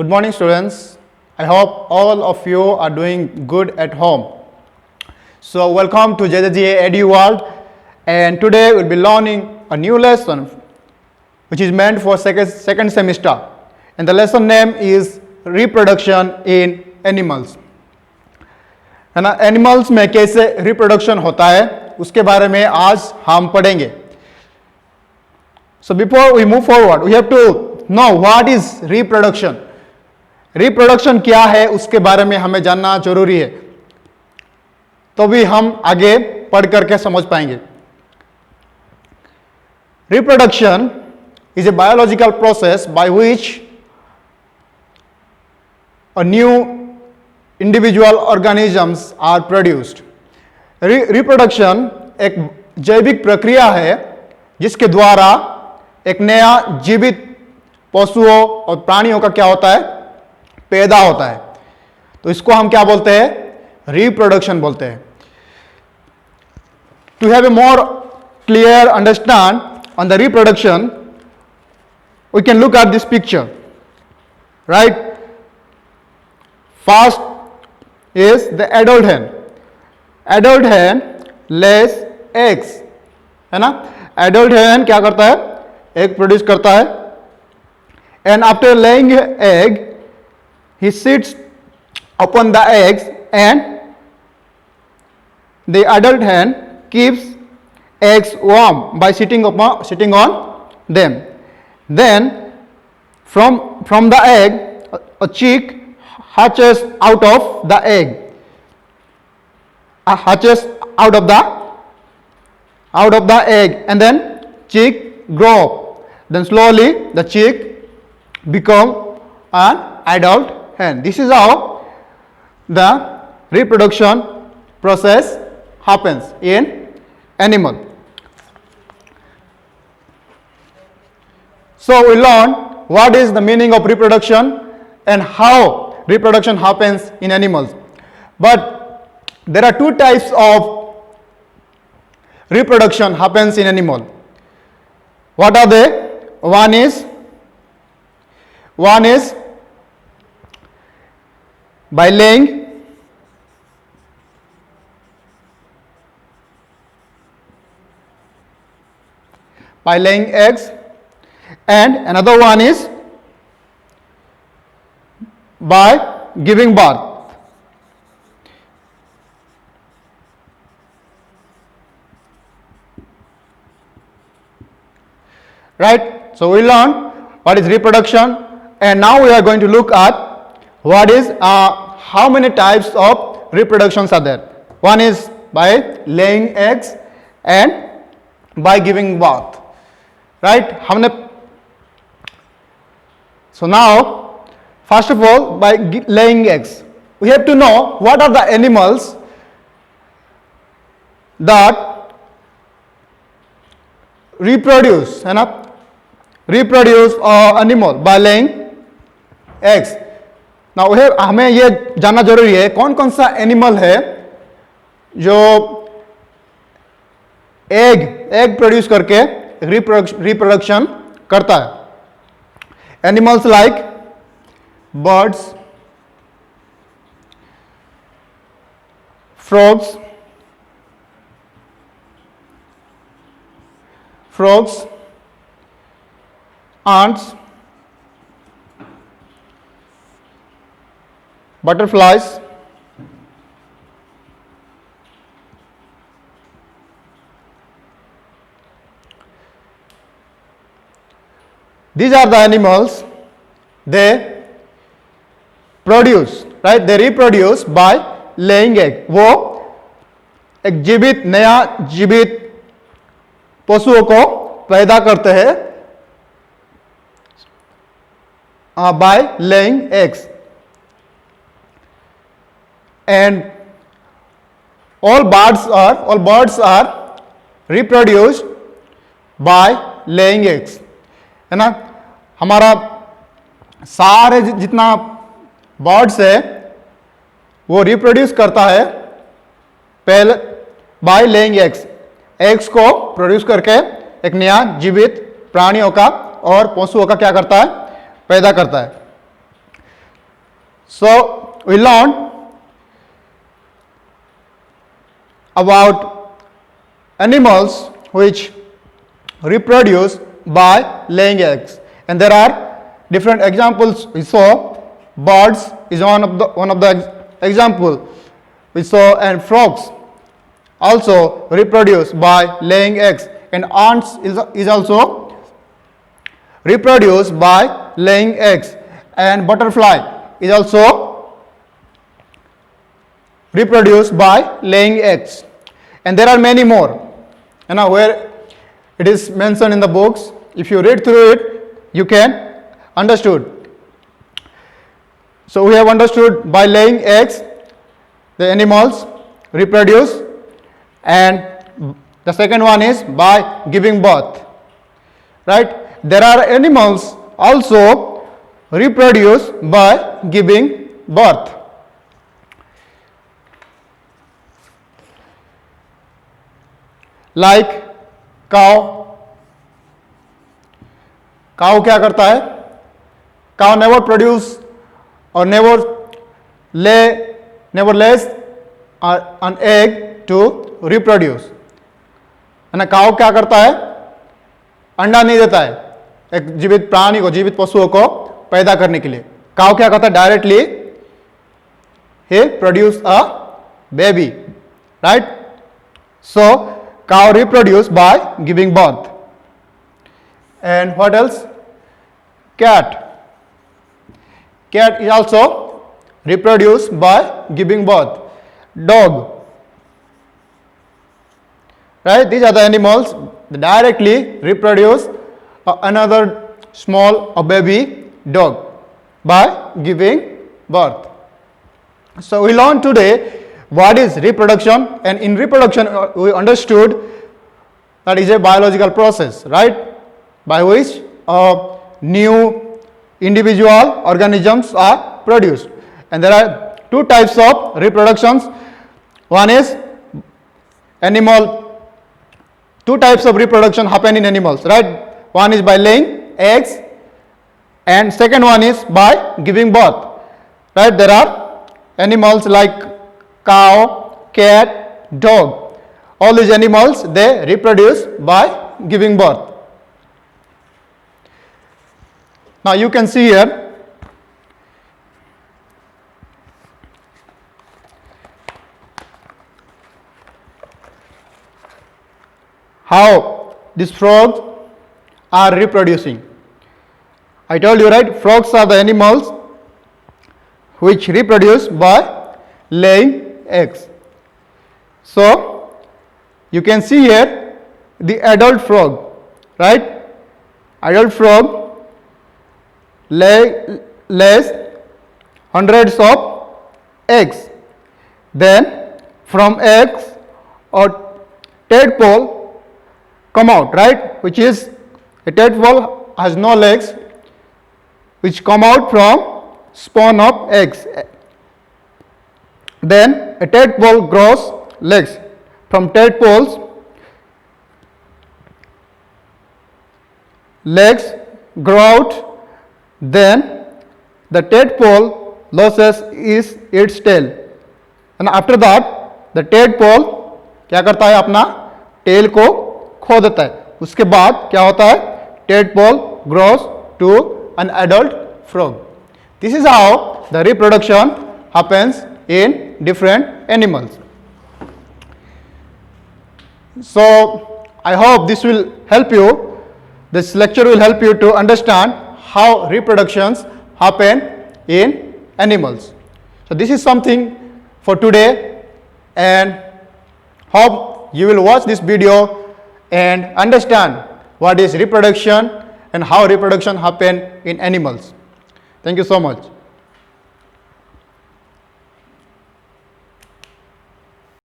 Good morning, students. I hope all of you are doing good at home. So, welcome to JJGA Edu World, and today we'll be learning a new lesson which is meant for second semester, and the lesson name is reproduction in animals. है ना, animals में कैसे reproduction होता है उसके बारे में आज हम पढ़ेंगे. So before we move forward, we have to know what is reproduction. Reproduction क्या है उसके बारे में हमें जानना जरूरी है, तो भी हम आगे पढ़ करके समझ पाएंगे. Reproduction is a biological process by which a new individual organisms are produced. Reproduction एक जैविक प्रक्रिया है जिसके द्वारा एक नया जीवित पशुओं और प्राणियों का क्या होता है, पैदा होता है. तो इसको हम क्या बोलते हैं, रिप्रोडक्शन बोलते हैं. To have a more clear understand on the reproduction, we can look at this picture. Right, first is the adult hen. Adult hen lays eggs, है ना. Adult hen क्या करता है, egg produce करता है, and after laying egg he sits upon the eggs and the adult hen keeps eggs warm by sitting on them. Then from the egg a chick hatches out of the egg, hatches out of the egg, and then chick grow up. Then slowly the chick become an adult hen. This is how the reproduction process happens in animal. So we learn what is the meaning of reproduction and how reproduction happens in animals. But there are two types of reproduction happens in animal. What are they? One is by laying eggs, and another one is by giving birth. Right, so we learn what is reproduction, and now we are going to look at what is how many types of reproductions are there. One is by laying eggs and by giving birth. Right, so now first of all, by laying eggs, we have to know what are the animals that reproduce, है ना, reproduce animal by laying eggs. Now हमें ये जानना जरूरी है कौन कौन सा एनिमल है जो एग प्रोड्यूस करके रिप्रोडक्शन करता है. Animals like birds, frogs, ants, butterflies, these are the animals. They produce, right, they reproduce by laying egg. वो एक नया जीवित पशुओं को पैदा करते हैं by laying eggs. And all birds are reproduced by laying eggs, है ना. हमारा सारे जितना बर्ड्स है वो रिप्रोड्यूस करता है पहले बाय लेइंग एग्स को प्रोड्यूस करके एक नया जीवित प्राणियों का और पशुओं का क्या करता है, पैदा करता है. So we learned about animals which reproduce by laying eggs, and there are different examples. We saw birds is one of the example we saw, and frogs also reproduce by laying eggs, and ants is also reproduce by laying eggs, and butterfly is also reproduced by laying eggs, and there are many more. And now where it is mentioned in the books, if you read through it, you can understood. So we have understood by laying eggs the animals reproduce, and the second one is by giving birth, right? There are animals also reproduce by giving birth. Like cow. Cow क्या करता है? Cow never produce or never lays an egg to reproduce. है ना? काऊ क्या करता है? अंडा नहीं देता है एक जीवित प्राणी को, जीवित पशुओं को पैदा करने के लिए. काऊ क्या करता है? Directly he produce a baby, right? So cow reproduce by giving birth. And what else? Cat. Cat is also reproduce by giving birth. Dog, right? These are the animals that directly reproduce another small or baby dog by giving birth. So we learned today what is reproduction, and in reproduction we understood that is a biological process, right, by which new individual organisms are produced. And there are two types of reproductions. One is two types of reproduction happen in animals, right? One is by laying eggs, and second one is by giving birth, right? There are animals like cow, cat, dog. All these animals, they reproduce by giving birth. Now you can see here how these frogs are reproducing. I told you, right, frogs are the animals which reproduce by laying eggs. So you can see here the adult frog, right? Adult frog lays hundreds of eggs. Then from eggs a tadpole come out, right? Which is a tadpole has no legs, which come out from spawn of eggs. Then a tadpole grows legs. From tadpoles, legs grow out. Then the tadpole loses its tail, and after that the tadpole क्या करता है? अपना tell को खो देता है. उसके बाद क्या होता है? Tadpole grows to an adult frog. This is how the reproduction happens in different animals. So I hope this will help you. This lecture will help you to understand how reproductions happen in animals. So this is something for today, and hope you will watch this video and understand what is reproduction and how reproduction happen in animals. Thank you so much.